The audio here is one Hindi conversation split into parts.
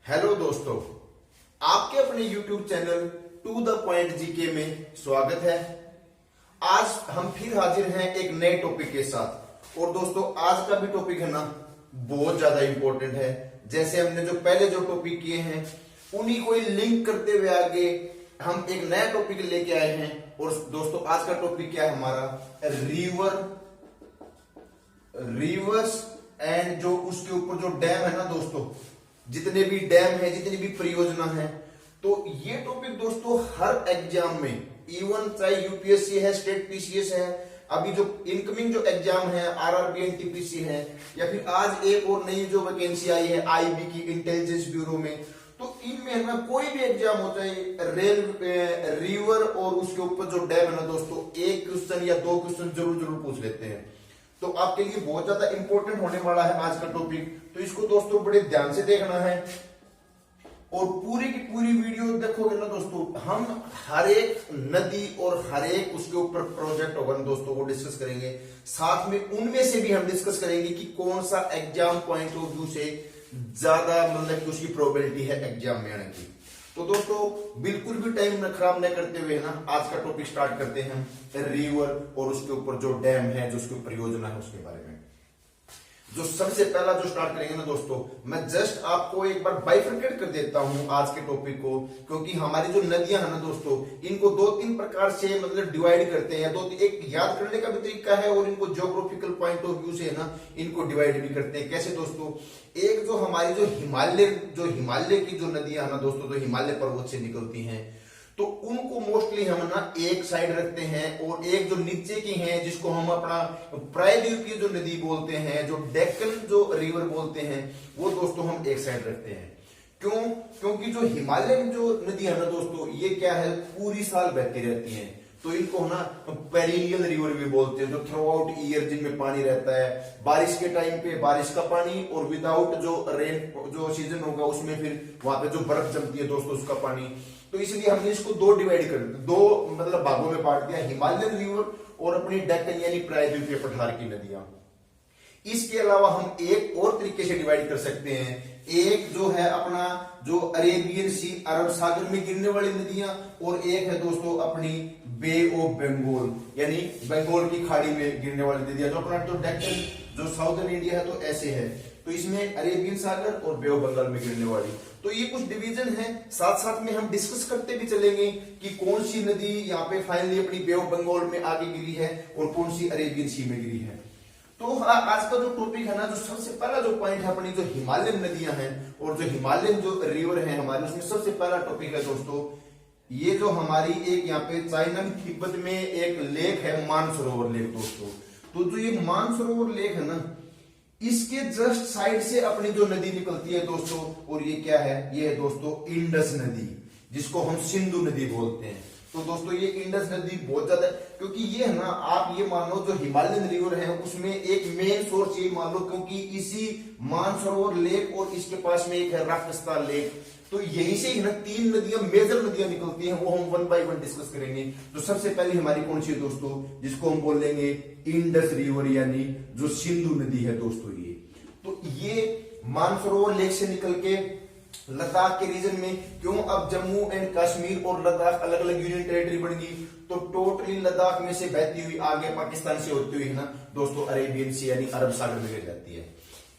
हेलो दोस्तों, आपके अपने YouTube channel to the point GK में स्वागत है। आज हम फिर हाजिर हैं एक नए टॉपिक के साथ। और दोस्तों, आज का भी टॉपिक है ना, बहुत ज्यादा इंपॉर्टेंट है। जैसे हमने जो पहले टॉपिक किए हैं उन्हीं को लिंक करते हुए आगे हम एक नया टॉपिक लेके आए हैं। और दोस्तों, आज का टॉपिक क्या है हमारा? रिवर्स एंड जो उसके ऊपर जो डैम है ना दोस्तों, जितने भी डैम है, जितनी भी परियोजना है, तो ये टॉपिक दोस्तों हर एग्जाम में, इवन चाहे यूपीएससी है, स्टेट पीसीएस है, अभी जो इनकमिंग जो एग्जाम है आरआरबी एनटीपीसी है, या फिर आज एक और नई जो वैकेंसी आई है आईबी की इंटेलिजेंस ब्यूरो में, तो इनमें ना कोई भी एग्जाम होता है रिवर और उसके ऊपर जो डैम है ना दोस्तों, एक क्वेश्चन या दो क्वेश्चन जरूर पूछ लेते हैं। तो आपके लिए बहुत ज्यादा इंपॉर्टेंट होने वाला है आज का टॉपिक। तो इसको दोस्तों बड़े ध्यान से देखना है और पूरी की पूरी वीडियो देखोगे ना दोस्तों, हम हर एक नदी और हर एक उसके ऊपर प्रोजेक्ट होगा ना दोस्तों, वो डिस्कस करेंगे। साथ में उनमें से भी हम डिस्कस करेंगे कि कौन सा एग्जाम पॉइंट ऑफ व्यू से ज्यादा मतलब उसकी प्रोबेबिलिटी है एग्जाम में आने की। तो दोस्तों, बिल्कुल भी टाइम खराब नहीं करते हुए ना आज का टॉपिक स्टार्ट करते हैं रिवर और उसके ऊपर जो डैम है, जो उसकी परियोजना है उसके बारे में। जो सबसे पहला जो स्टार्ट करेंगे ना दोस्तों, मैं जस्ट आपको एक बार बाइफरकेट कर देता हूं आज के टॉपिक को, क्योंकि हमारी जो नदियां हैं ना दोस्तों, इनको दो तीन प्रकार से मतलब डिवाइड करते हैं। एक याद करने का भी तरीका है और इनको ज्योग्राफिकल पॉइंट ऑफ व्यू से ना इनको डिवाइड भी करते हैं। कैसे दोस्तों? एक जो हमारी जो हिमालय की जो नदियां है ना दोस्तों, जो हिमालय पर्वत से निकलती हैं, तो उनको मोस्टली हम ना एक साइड रखते हैं। और एक जो नीचे की हैं, जिसको हम अपना प्रायद्वीपीय जो नदी बोलते हैं, जो डेक्कन जो रिवर बोलते हैं, वो दोस्तों हम एक साइड रखते हैं। क्यों? क्योंकि जो हिमालय जो नदी है ना दोस्तों, ये क्या है, पूरी साल बहती रहती हैं। तो इनको ना पेरिनियल रिवर भी बोलते हैं, जो थ्रू आउट ईयर जिनमें पानी रहता है। बारिश के टाइम पे बारिश का पानी, और विदाउट जो रेन जो सीजन होगा उसमें फिर वहां पे जो बर्फ जमती है दोस्तों, उसका पानी। तो इसलिए हमने इसको दो डिवाइड कर दिया, दो मतलब भागों में बांट दिया, हिमालयन रिवर और अपनी डेक्कन यानी प्रायद्वीपीय पठार की नदियां। इसके अलावा हम एक और तरीके से डिवाइड कर सकते हैं। एक जो है अपना जो अरेबियन सी, अरब सागर में गिरने वाली नदियां, और एक है दोस्तों अपनी बे ऑफ बंगाल यानी बंगाल की खाड़ी में गिरने वाली नदियां। जो अपना तो डेक्कन जो साउदर्न इंडिया है तो ऐसे है, तो इसमें अरेबियन सागर और बे ऑफ बंगाल में गिरने वाली। तो ये कुछ डिवीजन है। साथ साथ में हम डिस्कस करते भी चलेंगे कि कौन सी नदी यहाँ पे फाइनली अपनी बे ऑफ बंगाल में आगे गिरी है और कौन सी अरेबियन सी में गिरी है। तो आज का जो टॉपिक है ना, जो सबसे पहला जो पॉइंट है अपनी जो हिमालयन नदियां हैं और जो हिमालयन जो रिवर है हमारे, उसमें सबसे पहला टॉपिक है दोस्तों, ये जो हमारी एक यहाँ पे चाइना तिब्बत में एक लेक है, मानसरोवर लेक दोस्तों। तो जो ये मानसरोवर लेक है ना, इसके जस्ट साइड से अपनी जो नदी निकलती है दोस्तों, और ये क्या है, ये है दोस्तों इंडस नदी, जिसको हम सिंधु नदी बोलते हैं। तो दोस्तों ये इंडस नदी बहुत ज्यादा, क्योंकि ये है ना, आप ये मान लो जो हिमालयन रिवर है उसमें एक मेन सोर्स ये मान लो, क्योंकि इसी मानसरोवर लेक और इसके पास में एक है राजस्थान लेक, तो यहीं से ना तीन नदियां, मेजर नदियां निकलती हैं। वो हम वन बाय वन डिस्कस करेंगे। तो सबसे पहले हमारी कौन सी है दोस्तों, जिसको हम बोलेंगे इंडस रिवर यानी जो सिंधु नदी है दोस्तों। ये तो ये मानसरोवर लेक से निकल के लद्दाख के रीजन में, क्यों अब जम्मू एंड कश्मीर और लद्दाख अलग अलग यूनियन टेरिटरी बन गई, तो टोटली लद्दाख में से बहती हुई आगे पाकिस्तान से होती हुई है ना दोस्तों अरेबियन सी यानी अरब सागर में गिर जाती है।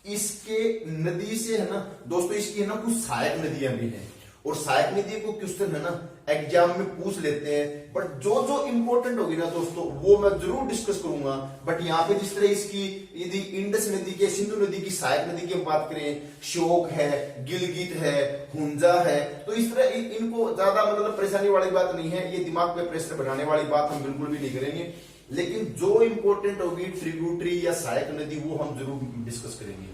इसके नदी से है ना दोस्तों, इसकी है ना कुछ सहायक नदियां भी हैं, और सहायक नदी को क्वेश्चन है ना एग्जाम में पूछ लेते हैं। बट जो जो इंपॉर्टेंट होगी ना दोस्तों, वो मैं जरूर डिस्कस करूंगा। बट यहाँ पे जिस तरह इसकी यदि इंडस नदी के, सिंधु नदी की सहायक नदी की हम बात करें, श्योक है, गिलगित है, हुंजा है, तो इस तरह इनको ज्यादा मतलब परेशानी वाली बात नहीं है। ये दिमाग पे प्रेशर बनाने वाली बात हम बिल्कुल भी नहीं करेंगे। लेकिन जो इंपॉर्टेंट होगी ट्रिब्यूटरी या सहायक नदी, वो हम जरूर डिस्कस करेंगे।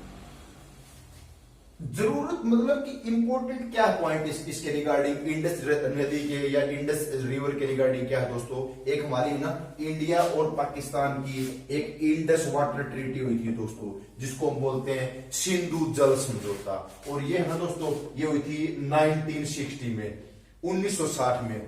जरूरत मतलब कि इंपॉर्टेंट क्या पॉइंट इसके रिगार्डिंग इंडस नदी के या इंडस रिवर के रिगार्डिंग क्या है दोस्तों? एक हमारी ना इंडिया और पाकिस्तान की एक इंडस वाटर ट्रीटी हुई थी दोस्तों, जिसको हम बोलते हैं सिंधु जल समझौता। और ये है ना दोस्तों, ये हुई थी 1960 में, 1960 में।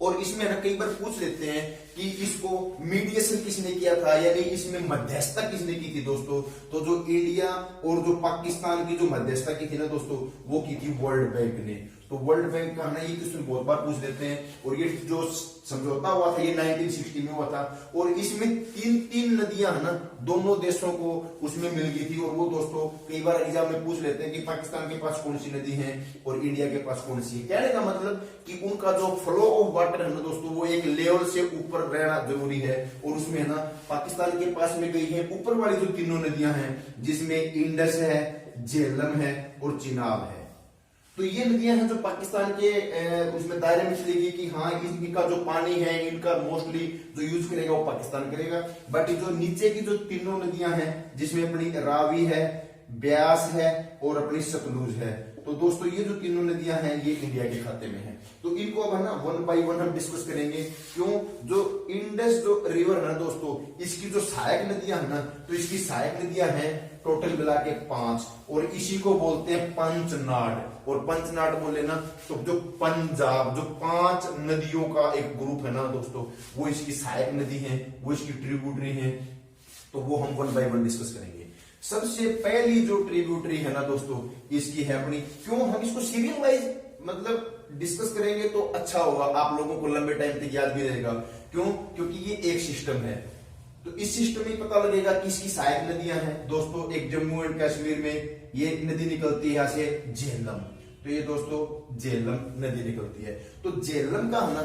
और इसमें ना कई बार पूछ लेते हैं कि इसको मीडिएशन किसने किया था, यानी इसमें मध्यस्थता किसने की थी दोस्तों, तो जो इंडिया और जो पाकिस्तान की जो मध्यस्थता की थी ना दोस्तों, वो की थी वर्ल्ड बैंक ने। तो वर्ल्ड बैंक का है ना, ये क्वेश्चन बहुत बार पूछ लेते हैं। और ये जो समझौता हुआ था ये 1960 में हुआ था, और इसमें तीन नदियां है ना दोनों देशों को उसमें मिल गई थी। और वो दोस्तों कई बार एग्जाम में पूछ लेते हैं कि पाकिस्तान के पास कौन सी नदी है और इंडिया के पास कौन सी है। कहने का मतलब कि उनका जो फ्लो ऑफ वाटर है ना दोस्तों, वो एक लेवल से ऊपर रहना जरूरी है। और उसमें है ना पाकिस्तान के पास में गई है ऊपर वाली जो तीनों नदियां हैं, जिसमें इंडस है, झेलम है और चिनाब है। तो ये नदियां हैं जो पाकिस्तान के उसमें दायरे में चलेगी कि हाँ इनका जो पानी है इनका मोस्टली जो यूज करेगा वो पाकिस्तान करेगा। बट जो नीचे की जो तीनों नदियां हैं, जिसमें अपनी रावी है, ब्यास है और अपनी सतलुज है, तो दोस्तों ये जो तीनों नदियां हैं ये इंडिया के खाते में है। तो इनको अब है ना वन बाय वन हम डिस्कस करेंगे। क्यों, जो इंडस जो रिवर है ना दोस्तों, इसकी जो सहायक नदियां है ना, तो इसकी सहायक नदियां हैं टोटल मिला के 5, और इसी को बोलते हैं पंचनाड। और पंचनाड बोले ना तो जो पंजाब, जो 5 नदियों का एक ग्रुप है ना दोस्तों, वो इसकी सहायक नदी है, वो इसकी ट्रिब्यूटरी है। तो वो हम वन बाय वन डिस्कस करेंगे। सबसे पहली जो ट्रिब्यूटरी है ना दोस्तों, इसकी है अपनी, क्यों हम इसको सीरियल वाइज मतलब डिस्कस करेंगे तो अच्छा होगा, आप लोगों को लंबे टाइम तक याद भी रहेगा। क्यों, क्योंकि ये एक सिस्टम है। तो इस सिस्टम में पता लगेगा कि इसकी सहायक नदियां हैं दोस्तों। एक जम्मू एंड कश्मीर में ये नदी निकलती है यहां से झेलम, तो ये दोस्तों झेलम नदी निकलती है। तो झेलम का है ना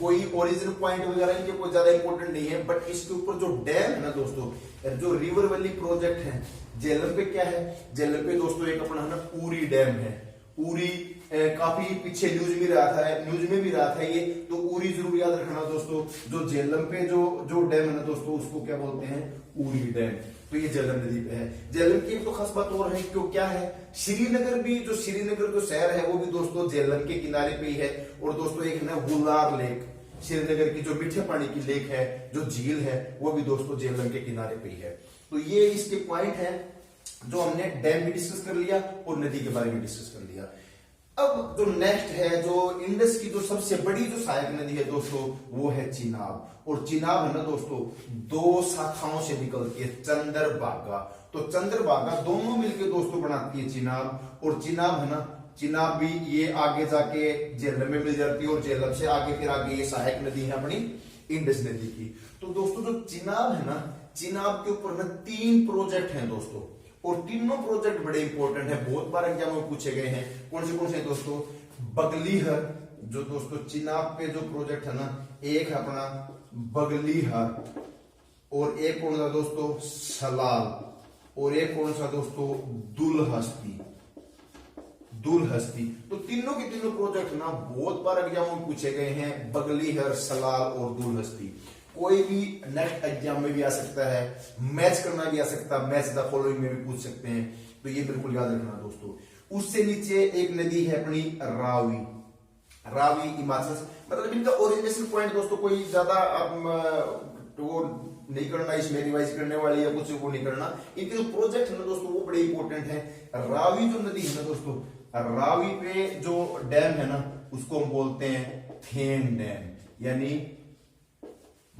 कोई ओरिजिन पॉइंट वगैरह इनके कोई ज्यादा इंपॉर्टेंट नहीं है, बट इसके ऊपर जो डैम है ना दोस्तों, जो रिवर वैली प्रोजेक्ट है झेलम पे, क्या है झेलम पे दोस्तों, एक अपना है ना उरी डैम है। उरी काफी पीछे न्यूज में भी रहा था ये, तो उरी जरूर याद रखना दोस्तों। जो झेलम पे जो डैम है ना दोस्तों, उसको क्या बोलते हैं, उरी डैम। तो ये झेलम नदी पे है। झेलम की एक तो खास बात और है, क्यों क्या है, श्रीनगर जो शहर है वो भी दोस्तों झेलम के किनारे पे ही है। और दोस्तों एक है ना वुलार लेक, श्रीनगर की जो मीठे पानी की लेक है, जो झील है, वो भी दोस्तों झेलम के किनारे पे ही है। तो ये इसके पॉइंट है जो हमने डैम भी डिस्कस कर लिया और नदी के बारे में डिस्कस कर लिया। अब जो नेक्स्ट है, जो इंडस की जो सबसे बड़ी जो सहायक नदी है दोस्तों, वो है चिनाब। और चिनाब है ना दोस्तों 2 शाखाओं से निकलती है, चंद्रभागा। तो चंद्रभागा दोनों मिलकर दोस्तों बनाती है चिनाब। और चिनाब है ना, चिनाब भी ये आगे जाके झेलम में मिल जाती है, और झेलम से आगे फिर आगे ये सहायक नदी है अपनी इंडस नदी की। तो दोस्तों जो चिनाब है ना, चिनाब के ऊपर ना 3 प्रोजेक्ट हैं दोस्तों, और तीनों प्रोजेक्ट बड़े इंपॉर्टेंट है, बहुत बार एग्जाम में पूछे गए हैं। कौन से दोस्तों, बगलीहर, जो दोस्तों चिनाब पे जो प्रोजेक्ट है ना, एक है अपना बगलीहर, और एक कौन सा दोस्तों, सलाल, और एक कौन सा दोस्तों, दुलहस्ती। तो तीनों के तीनों प्रोजेक्ट ना बहुत बार एग्जाम में पूछे गए हैं, बगलीहर, सलाल और दुलहस्ती। कोई भी नेक्स्ट एग्जाम में भी आ सकता है, मैच करना भी आ सकता है, मैच द फॉलोइंग में भी पूछ सकते हैं। तो ये बिल्कुल याद रखना दोस्तों। उससे नीचे एक नदी है अपनी रावी हिमाचल, मतलब इनका ओरिजिनेशन पॉइंट दोस्तों कोई ज्यादा वो नहीं करना, इसमें रिवाइज करने वाली या कुछ वो नहीं करना। इनके जो प्रोजेक्ट है ना दोस्तों वो बड़े इंपॉर्टेंट है। रावी जो नदी है ना दोस्तों, रावी पे जो डैम है ना, उसको हम बोलते हैं थेन डैम, यानी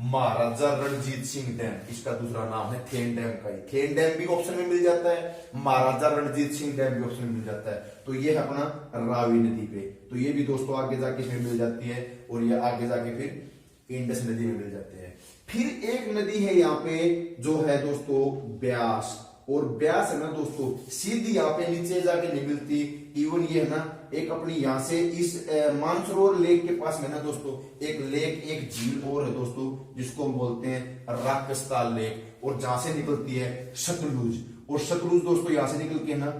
महाराजा रणजीत सिंह डैम, इसका दूसरा नाम है थेन डैम का। थेन डैम भी ऑप्शन में मिल जाता है, महाराजा रणजीत सिंह डैम भी ऑप्शन में मिल जाता है। तो ये है अपना रावी नदी पे, तो ये भी दोस्तों आगे जाके फिर मिल जाती है, और ये आगे जाके फिर इंडस नदी में मिल जाते हैं। फिर एक नदी है यहाँ पे जो है दोस्तों ब्यास, और ब्यास है ना दोस्तों सीधी यहाँ पे नीचे जाके नहीं मिलती। इवन ये है ना एक अपनी यहाँ से इस मानसरोवर लेक के पास में ना दोस्तों एक लेक, एक झील और है दोस्तों, जिसको हम बोलते हैं राकस्ताल लेक, और जहां से निकलती है सतलुज। और सतलुज दोस्तों यहाँ से निकल के ना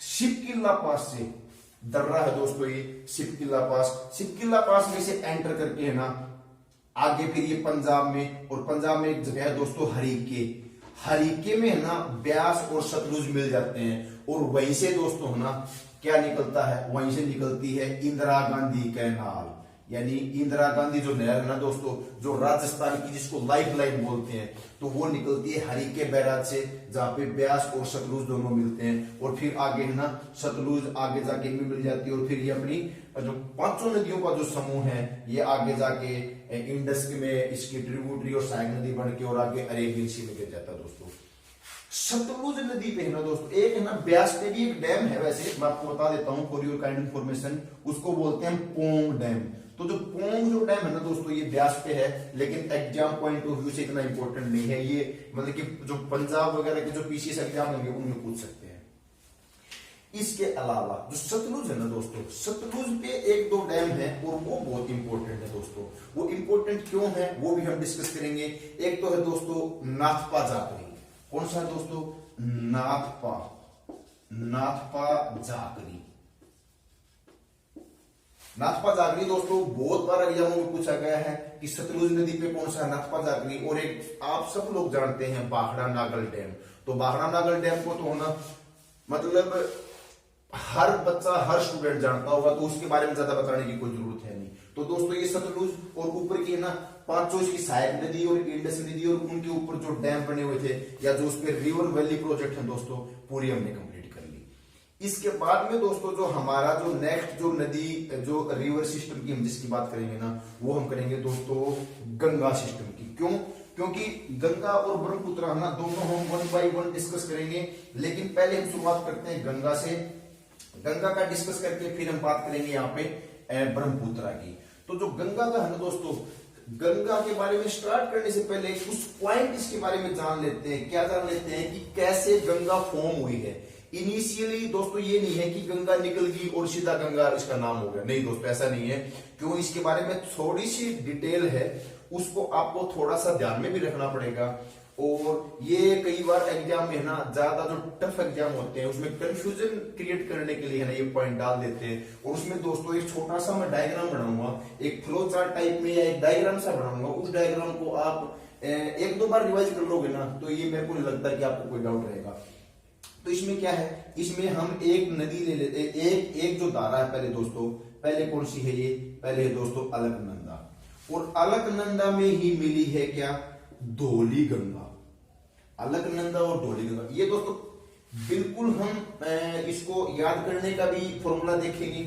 शिपकिला पास से, दर्रा है दोस्तों ये शिपकिला पास में से एंटर करके है ना आगे फिर ये पंजाब में, और पंजाब में एक जगह है दोस्तों हरीके में है ना ब्यास और सतलुज मिल जाते हैं। और वहीं से दोस्तों है ना क्या निकलता है, वहीं से निकलती है इंदिरा गांधी कैनाल। यानी इंदिरा गांधी जो नहर है ना दोस्तों, जो राजस्थान की जिसको लाइफ लाइन बोलते हैं, तो वो निकलती है हरिके बैराज से, जहां पे ब्यास और सतलुज दोनों मिलते हैं, और फिर आगे है ना सतलुज आगे जाके भी मिल जाती है, और फिर ये अपनी जो पांचों नदियों का जो समूह है ये आगे जाके इंडस में इसकी ट्रिब्यूटरी और सहायक नदी बन के और आगे अरेबियन सी में गिर जाता है दोस्तों। सतलुज नदी पे है ना दोस्तों एक है ना ब्यास पे भी एक डैम है, वैसे मैं आपको बता देता हूं फॉर योर काइंड इन्फॉर्मेशन, उसको बोलते हैं पोंग डैम। तो जो पोंग जो डैम है ना दोस्तों ये ब्यास पे है, लेकिन एग्जाम पॉइंट ऑफ व्यू से इतना इंपॉर्टेंट नहीं है ये, मतलब कि जो पंजाब वगैरह के जो पीसीएस एग्जाम होंगे उनमें पूछ सकते हैं। इसके अलावा जो सतलुज है ना दोस्तों, सतलुज पे एक दो डैम है और वो बहुत इंपॉर्टेंट है दोस्तों। वो इंपॉर्टेंट क्यों है वो भी हम डिस्कस करेंगे। एक तो है दोस्तों नाथपा जाकरी, कौन सा है दोस्तों, नाथपा जाकरी। नाथपा जाकरी दोस्तों बहुत बार एग्जामों में पूछा गया है कि सतलुज नदी पे कौन सा है नाथपा जाकरी। और एक आप सब लोग जानते हैं बाखड़ा नागल डैम, तो बाखड़ा नागल डैम को तो होना मतलब हर बच्चा हर स्टूडेंट जानता होगा, तो उसके बारे में ज्यादा बताने की कोई जरूरत है नहीं। तो दोस्तों ये सतलुज और ऊपर की ना पांचों इसकी सहायक नदी और इंडस नदी और उनके ऊपर जो डैम बने हुए थे या जो उस पर रिवर वैली प्रोजेक्ट है दोस्तों पूरी हमने कंप्लीट कर ली। इसके बाद में दोस्तों जो हमारा जो नेक्स्ट जो नदी जो रिवर सिस्टम की हम जिसकी बात करेंगे ना वो हम करेंगे दोस्तों गंगा सिस्टम की। क्यों? क्योंकि गंगा और ब्रह्मपुत्र ना दोनों हम 1 by 1 डिस्कस करेंगे, लेकिन पहले हम शुरुआत करते हैं गंगा से। गंगा का डिस्कस करके फिर हम बात करेंगे यहाँ पे ब्रह्मपुत्र की। तो जो गंगा का है ना दोस्तों, गंगा के बारे में स्टार्ट करने से पहले कुछ पॉइंट इसके बारे में जान लेते हैं। क्या जान लेते हैं कि कैसे गंगा फॉर्म हुई है। इनिशियली दोस्तों ये नहीं है कि गंगा निकल गई और सीधा गंगा इसका नाम हो गया, नहीं दोस्तों ऐसा नहीं है। क्यों? इसके बारे में थोड़ी सी डिटेल है, उसको आपको थोड़ा सा ध्यान में भी रखना पड़ेगा। और ये कई बार एग्जाम में है ना ज्यादा जो टफ एग्जाम होते हैं उसमें कंफ्यूजन क्रिएट करने के लिए है ना ये पॉइंट डाल देते हैं। और उसमें दोस्तों एक छोटा सा मैं डायग्राम बनाऊंगा, एक फ्लो चार्ट टाइप में या एक डायग्राम सा बनाऊंगा। उस डायग्राम को आप एक दो बार रिवाइज कर लोगे ना तो ये मेरे को नहीं लगता कि आपको कोई डाउट रहेगा। तो इसमें क्या है, इसमें हम एक नदी ले लेते हैं, एक जो धारा है पहले दोस्तों, पहले कौन सी है ये, पहले है दोस्तों अलकनंदा। और अलकनंदा में ही मिली है क्या, धौली गंगा। अलकनंदा और धौली गंगा ये दोस्तों बिल्कुल हम इसको याद करने का भी फॉर्मूला देखेंगे।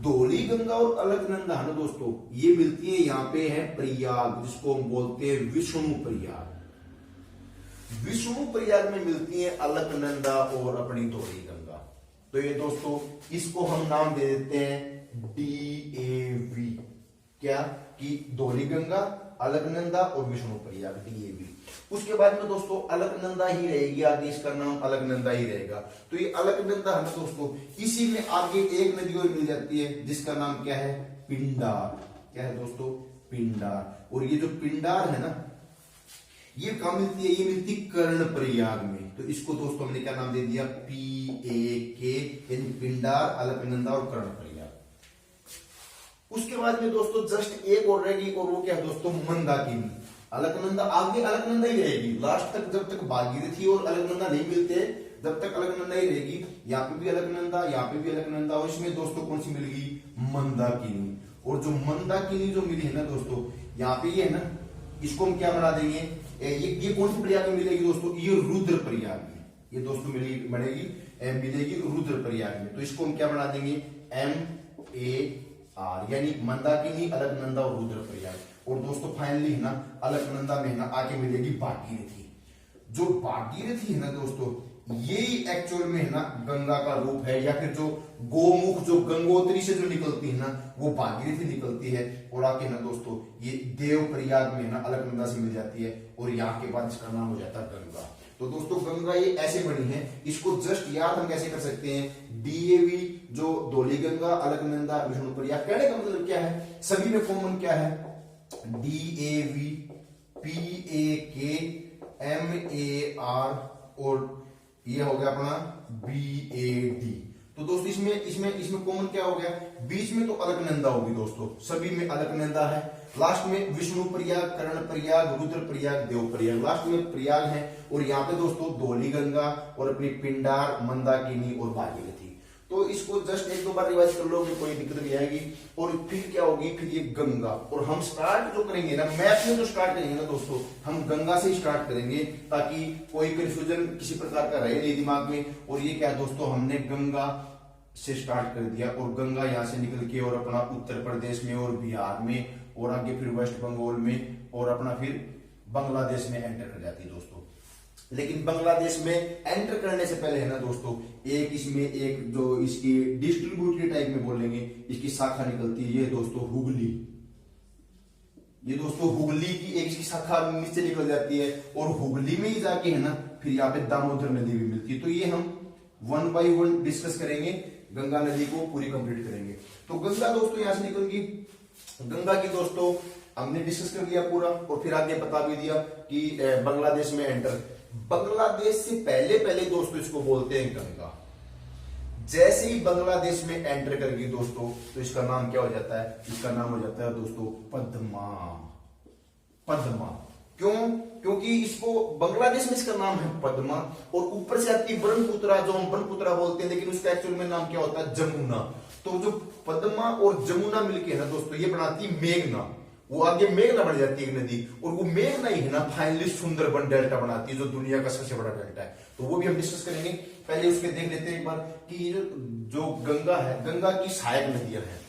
धौली गंगा और अलकनंदा है ना दोस्तों ये मिलती है यहाँ पे है प्रयाग, जिसको हम बोलते हैं विष्णु प्रयाग। विष्णु प्रयाग में मिलती है अलकनंदा और अपनी धौली गंगा। तो ये दोस्तों इसको हम नाम दे देते हैं DAV। क्या कि धौली गंगा, अलकनंदा और विष्णु प्रयाग, DAV। उसके बाद में दोस्तों अलकनंदा ही रहेगी, आगे इसका नाम अलकनंदा ही रहेगा। तो ये अलकनंदा है ना दोस्तों, इसी में आगे एक नदी और मिल जाती है जिसका नाम क्या है, पिंडार। क्या है दोस्तों, पिंडार। और ये जो पिंडार है ना ये कहाँ मिलती है, ये मिलती कर्ण प्रयाग में। तो इसको दोस्तों हमने क्या नाम दे दिया, PAK, यानी पिंडार, अलकनंदा और कर्ण प्रयाग। उसके बाद में दोस्तों जस्ट एक और रहेगी और वो क्या है दोस्तों, मंदाकिनी। अलकनंदा आगे अलकनंदा ही रहेगी लास्ट तक, जब तक भागीरथी और अलकनंदा नहीं मिलते जब तक अलकनंदा ही रहेगी। यहाँ पे भी अलकनंदा, यहाँ पे भी अलकनंदा, और इसमें दोस्तों कौन सी मिलेगी, मंदाकिनी। और जो मंदाकिनी जो मिली है ना दोस्तों यहाँ पे ये है ना, इसको हम क्या बना देंगे, ये कौन सी प्रयाग में मिलेगी दोस्तों, ये रुद्र प्रयाग में। ये दोस्तों मिलेगी रुद्र प्रयाग में। तो इसको हम क्या बना देंगे, MAR, यानी मंदाकिनी, अलकनंदा और रुद्र प्रयाग। और दोस्तों फाइनली है ना अलकनंदा में ना आके मिलेगी भागीरथी। जो भागीरथी है ना दोस्तों यही एक्चुअल में है ना गंगा का रूप है, या फिर जो गोमुख जो गंगोत्री से जो निकलती है ना वो भागीरथी निकलती है। और आके ना दोस्तों ये देव प्रयाग में ना अलकनंदा से मिल जाती है, और यहाँ के बाद इसका नाम हो जाता है गंगा। तो दोस्तों गंगा ये ऐसे बनी है, इसको जस्ट याद हम कैसे कर सकते हैं, DAV जो धौली गंगा, अलकनंदा, विष्णु प्रयाग। कहने का मतलब क्या है, सभी में कॉमन क्या है, DAV, PAK, MAR और ये हो गया अपना BAD। तो दोस्तों इसमें कॉमन क्या हो गया, बीच में तो अलकनंदा होगी दोस्तों, सभी में अलकनंदा है। लास्ट में विष्णु प्रयाग, कर्ण प्रयाग, रुद्र प्रयाग, देव प्रयाग, लास्ट में प्रयाग है। और यहाँ पे दोस्तों धौली गंगा और अपनी पिंडार, मंदाकिनी और भागीरथी। तो इसको जस्ट एक दो बार रिवाइज कर लोगे, कोई दिक्कत नहीं आएगी। और फिर क्या होगी, फिर ये गंगा। और हम स्टार्ट जो करेंगे ना, मैथ में जो स्टार्ट करेंगे ना दोस्तों, हम गंगा से स्टार्ट करेंगे ताकि कोई कंफ्यूजन किसी प्रकार का रहे नहीं दिमाग में। और ये क्या दोस्तों, हमने गंगा से स्टार्ट कर दिया और गंगा यहाँ से निकल के और अपना उत्तर प्रदेश में और बिहार में और आगे फिर वेस्ट बंगाल में और अपना फिर बांग्लादेश में एंटर कर जाती है दोस्तों। लेकिन बांग्लादेश में एंटर करने से पहले है ना दोस्तों, एक इसमें एक जो इसकी डिस्ट्रीब्यूटरी टाइप में बोलेंगे, इसकी शाखा निकलती है, ये दोस्तों हुगली। ये दोस्तों हुगली की एक इसकी शाखा नीचे निकल जाती है और हुगली में ही जाके है ना फिर यहाँ पे दामोदर नदी भी मिलती है। तो ये हम 1 by 1 डिस्कस करेंगे, गंगा नदी को पूरी कंप्लीट करेंगे। तो गंगा दोस्तों यहां से निकल गई। गंगा की दोस्तों हमने डिस्कस कर लिया पूरा और फिर आगे बता भी दिया कि बांग्लादेश में एंटर। बांग्लादेश से पहले पहले दोस्तों इसको बोलते हैं गंगा। जैसे ही बांग्लादेश में एंटर करेगी दोस्तों तो इसका नाम क्या हो जाता है, इसका नाम हो जाता है दोस्तों पद्मा। पद्मा क्यों, क्योंकि इसको बांग्लादेश में इसका नाम है पद्मा और ऊपर से आती ब्रह्मपुत्रा, जो हम ब्रह्मपुत्रा बोलते हैं, लेकिन उसका एक्चुअल में नाम क्या होता है, जमुना। तो जो पद्मा और जमुना मिलके ना दोस्तों ये बनाती मेघना। वो आगे मेघना बन जाती है नदी और वो मेघना ही है ना फाइनली सुंदरबन डेल्टा बनाती है, जो दुनिया का सबसे बड़ा डेल्टा है। तो वो भी हम डिस्कस करेंगे। पहले उसके देख लेते हैं एक बार कि जो गंगा है, गंगा की सहायक नदियां हैं।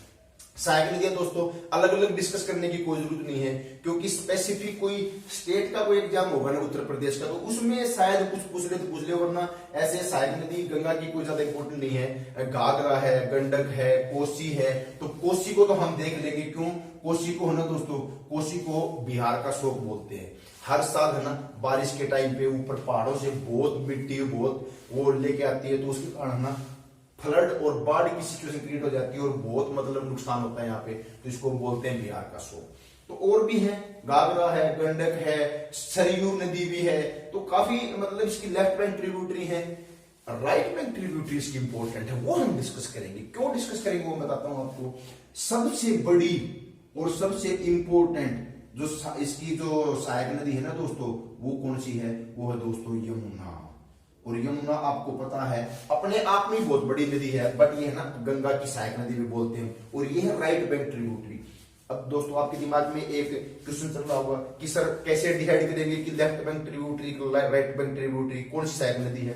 सहायक नदियां दोस्तों अलग अलग डिस्कस करने की कोई जरूरत नहीं है, क्योंकि स्पेसिफिक कोई स्टेट का कोई एग्जाम होगा ना उत्तर प्रदेश का, तो उसमें शायद कुछ पूछ ले तो पूछ ले, वरना ऐसे सहायक नदी गंगा की कोई ज्यादा इंपॉर्टेंट नहीं है। घाघरा है, गंडक है, कोसी है। तो कोसी को तो हम देख लेंगे, क्यों, कोसी को है ना दोस्तों, कोसी को बिहार का शोक बोलते हैं। हर साल है ना बारिश के टाइम पे ऊपर पहाड़ों से बहुत मिट्टी बहुत वो लेके आती है, तो उसके कारण ना फ्लड और बाढ़ की सिचुएशन क्रिएट हो जाती है और बहुत मतलब नुकसान होता है यहाँ पे। तो इसको बोलते हैं बिहार का शोक। तो और भी है, घाघरा है, गंडक है, सरयू नदी भी है। तो काफी मतलब इसकी लेफ्ट बैंक ट्रिब्यूटरी है, राइट बैंक ट्रिब्यूटरी इसकी इंपॉर्टेंट है, वो हम डिस्कस करेंगे। क्यों डिस्कस करेंगे वो बताता हूं आपको। सबसे बड़ी और सबसे इंपॉर्टेंट जो इसकी जो सहायक नदी है ना दोस्तों, वो कौन सी है, वो है दोस्तों यमुना। और यमुना आपको पता है अपने आप में बहुत बड़ी नदी है, बट ये है ना गंगा की सहायक नदी भी बोलते हैं, और ये है राइट बैंक ट्रिब्यूटरी। अब दोस्तों आपके दिमाग में एक क्वेश्चन चल रहा होगा कि सर कैसे डिसाइड करेंगे कि left bank tributary, right bank tributary कौन सी सहायक नदी है।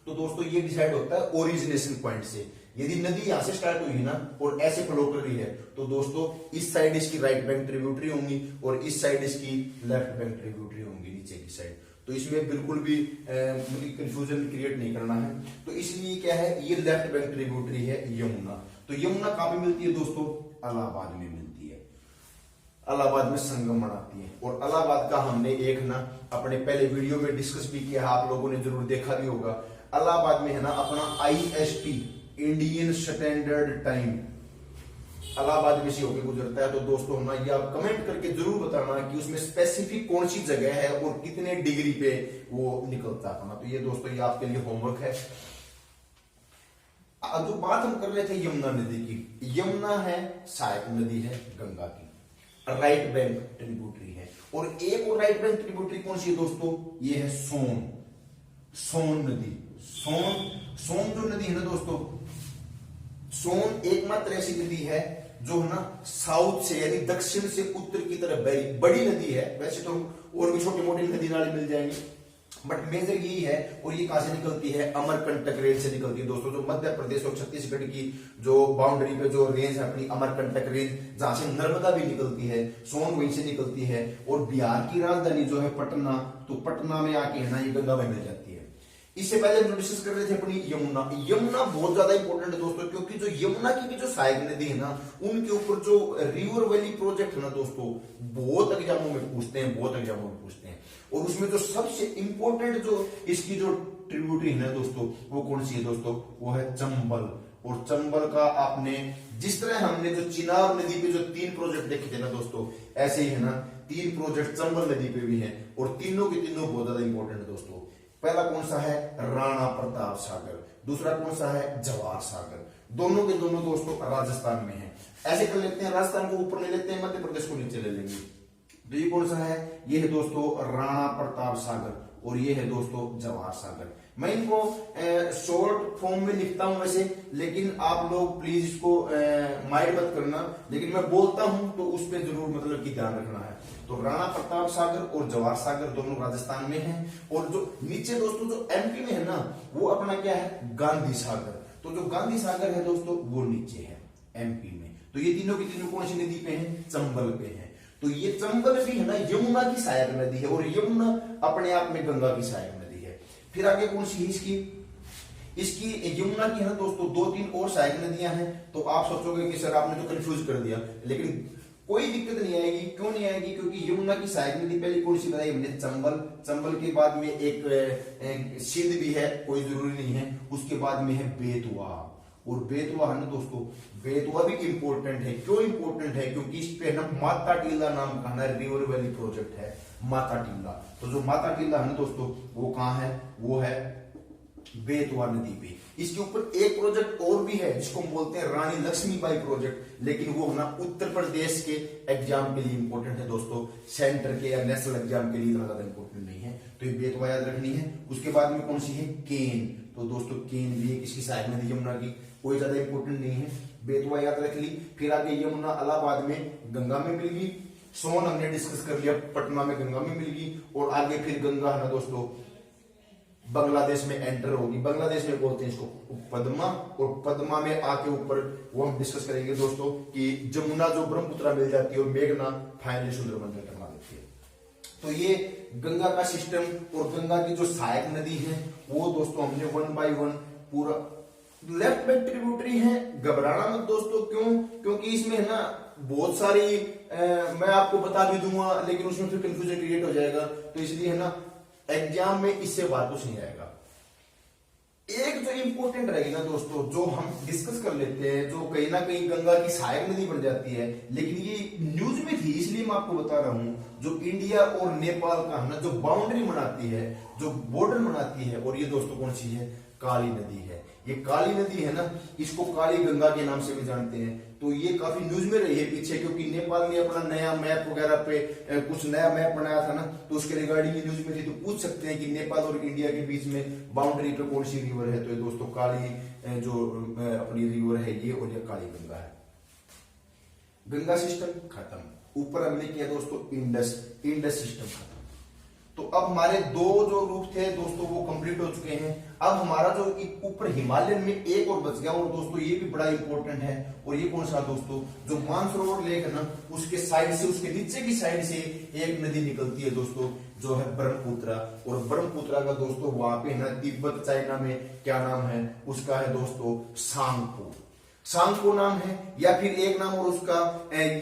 तो दोस्तों ये डिसाइड होता है ओरिजिनेशन पॉइंट से। यदि नदी यहां से स्टार्ट हुई ना और ऐसे फ्लो कर रही है, तो दोस्तों इस साइड इसकी राइट बैंक ट्रिब्यूटरी होंगी और इस साइड इसकी लेफ्ट बैंक ट्रिब्यूटरी होंगी, नीचे की साइड। तो इसमें बिल्कुल भी कंफ्यूजन क्रिएट नहीं करना है। तो इसलिए क्या है, ये लेफ्ट बैंक ट्रिब्यूटरी है यमुना। तो यमुना कहां पे मिलती है दोस्तों, इलाहाबाद में मिलती है। इलाहाबाद में संगम बनाती है। और इलाहाबाद का हमने एक ना अपने पहले वीडियो में डिस्कस भी किया, आप लोगों ने जरूर देखा भी होगा। इलाहाबाद में है ना अपना IST, Indian standard time, Allahabad में से होकर गुजरता है। तो दोस्तों ना ये आप कमेंट करके जरूर बताना कि उसमें स्पेसिफिक कौन सी जगह है और कितने डिग्री पे वो निकलता है अपना। तो ये दोस्तों ये आपके लिए होमवर्क है। जो बात हम कर रहे थे यमुना नदी की, यमुना है सहायक नदी है गंगा की, राइट बैंक ट्रिब्यूटरी है। और एक और राइट बैंक ट्रिब्यूटरी कौन सी है दोस्तों, ये है सोन। सोन नदी, सोन जो नदी है ना दोस्तों, सोन एकमात्र ऐसी नदी है जो है ना साउथ से यानी दक्षिण से उत्तर की तरफ बड़ी नदी है। वैसे तो और भी छोटी मोटी नदी नाले मिल जाएंगे, बट मेजर यही है। और ये कहां से निकलती है, अमरकंटक रेंज से निकलती है दोस्तों। जो मध्य प्रदेश और छत्तीसगढ़ की जो बाउंड्री पे जो रेंज है अपनी, अमरकंटक रेंज, जहां से नर्मदा भी निकलती है, सोन वहीं से निकलती है। और बिहार की राजधानी जो है पटना, तो पटना में आके है ना ये गंगा में मिल जाती है। इससे पहले हम डिस्कस कर रहे थे अपनी यमुना। यमुना बहुत ज्यादा इंपॉर्टेंट है दोस्तों, क्योंकि जो यमुना की भी जो सहायक नदी है ना, उनके ऊपर जो रिवर वैली प्रोजेक्ट है ना दोस्तों, बहुत एग्जामों में पूछते हैं, बहुत एग्जामों में पूछते हैं। और उसमें जो सबसे इंपॉर्टेंट जो इसकी जो ट्रिब्यूटरी है ना दोस्तों, वो कौन सी है दोस्तों, वो है चंबल। और चंबल का आपने जिस तरह हमने जो चिनाब नदी पे जो 3 प्रोजेक्ट देखे थे ना दोस्तों, ऐसे ही है ना 3 प्रोजेक्ट चंबल नदी पे भी हैं। और तीनों के तीनों बहुत ज्यादा इंपॉर्टेंट है दोस्तों। पहला कौन सा है, राणा प्रताप सागर। दूसरा कौन सा है, जवाहर सागर। दोनों के दोनों दोस्तों राजस्थान में है। ऐसे कर लेते हैं, राजस्थान को ऊपर ले लेते हैं, मध्य प्रदेश को नीचे ले लेंगे। तो ये कौन सा है, ये है दोस्तों राणा प्रताप सागर और ये है दोस्तों जवाहर सागर। मैं इनको शॉर्ट फॉर्म में लिखता हूं वैसे, लेकिन आप लोग प्लीज इसको माइंड मत करना, लेकिन मैं बोलता हूं तो उस पर जरूर मतलब कि ध्यान रखना है। तो राणा प्रताप सागर और जवाहर सागर दोनों राजस्थान में हैं, और जो नीचे दोस्तों जो एमपी में है ना, वो अपना क्या है, गांधी सागर। तो जो गांधी सागर है दोस्तों वो नीचे है एमपी में। तो ये तीनों की तीनों कौन सी नदी पे हैं, चंबल पे हैं। तो ये चंबल भी है ना यमुना की सहायक नदी है, और यमुना अपने आप में गंगा की सहायक नदी है। फिर आगे कौन सी है इसकी यमुना की है ना दोस्तों 2-3 और सहायक नदियां हैं। तो आप सोचोगे कि सर आपने तो कंफ्यूज कर दिया, लेकिन कोई दिक्कत नहीं आएगी। क्यों नहीं आएगी? क्योंकि यमुना की सहायक नदी पहले कौन सी बताई हमने, चंबल। चंबल के बाद में एक सिंध भी है, कोई जरूरी नहीं है। उसके बाद में है बेतवा, और बेतवा है ना दोस्तों, बेतवा भी इंपॉर्टेंट है। क्यों इंपॉर्टेंट है? क्योंकि इस पे ना माता टीला नाम का ना रिवर वैली प्रोजेक्ट है, माता टीला। तो जो माता टीला है ना दोस्तों वो कहां है, वो है बेतवा नदी पे। इसके ऊपर एक प्रोजेक्ट और भी है जिसको हम बोलते हैं रानी लक्ष्मीबाई प्रोजेक्ट, लेकिन वो ना उत्तर प्रदेश के एग्जाम के लिए इंपॉर्टेंट है दोस्तों, सेंटर के या नेशनल एग्जाम के लिए इतना ज्यादा इंपॉर्टेंट नहीं है। तो ये बेतवा याद रखनी है। उसके बाद में कौन सी है, केन। तो दोस्तों केन भी किसकी सहायक नदी, यमुना की, कोई ज्यादा इंपॉर्टेंट नहीं है। बेतवा याद रख ली। फिर आगे यमुना इलाहाबाद में गंगा में मिल गई, सोन हमने डिस्कस कर लिया, पटना में गंगा में मिल गई, और आगे फिर गंगा है ना दोस्तों बांग्लादेश में एंटर होगी। बांग्लादेश में बोलते हैं इसको पद्मा, और पद्मा में आके ऊपर वो हम डिस्कस करेंगे दोस्तों कि जमुना जो ब्रह्मपुत्र मिल जाती है, और मेघना फाइनली सुंदरबन तक बना देती है। तो ये गंगा का सिस्टम और गंगा की जो सहायक नदी है वो दोस्तों हमने 1 by 1 पूरा। लेफ्ट में ट्रिब्यूटरी है, घबराना मत दोस्तों। क्यों? क्योंकि इसमें है ना बहुत सारी मैं आपको बता भी दूंगा, लेकिन उसमें फिर कंफ्यूजन क्रिएट हो जाएगा। तो इसलिए है ना एग्जाम में इससे बात कुछ नहीं आएगा। एक जो इंपॉर्टेंट रहेगी ना दोस्तों, जो हम डिस्कस कर लेते हैं, जो कहीं ना कहीं गंगा की सहायक नदी बन जाती है, लेकिन ये न्यूज में थी इसलिए मैं आपको बता रहा हूं, जो इंडिया और नेपाल का है ना जो बाउंड्री बनाती है, जो बॉर्डर बनाती है, और ये दोस्तों कौन सी है, काली नदी है। ये काली नदी है ना, इसको काली गंगा के नाम से भी जानते हैं। तो ये काफी न्यूज में रही है पीछे, क्योंकि नेपाल ने अपना नया मैप वगैरह पे कुछ नया मैप बनाया था ना, तो उसके रिगार्डिंग न्यूज में थी। तो पूछ सकते हैं कि नेपाल और इंडिया के बीच में बाउंड्री पे कौन सी रिवर है, तो ये दोस्तों काली जो अपनी रिवर है ये, और ये काली गंगा है। गंगा सिस्टम खत्म। ऊपर हमने किया दोस्तों इंडस सिस्टम खत्म। तो अब हमारे दो जो रूप थे दोस्तों वो कंप्लीट हो चुके हैं। अब हमारा जो ऊपर हिमालयन में एक और बच गया, और दोस्तों ये भी बड़ा इंपॉर्टेंट है। और ये कौन सा दोस्तों, जो मानसरोवर लेक है ना, उसके साइड से, उसके नीचे की साइड से एक नदी निकलती है दोस्तों, जो है ब्रह्मपुत्रा। और ब्रह्मपुत्रा का दोस्तों वहां पे ना तिब्बत चाइना में क्या नाम है उसका, है दोस्तों सांगपो। सांगपो नाम है, या फिर एक नाम और उसका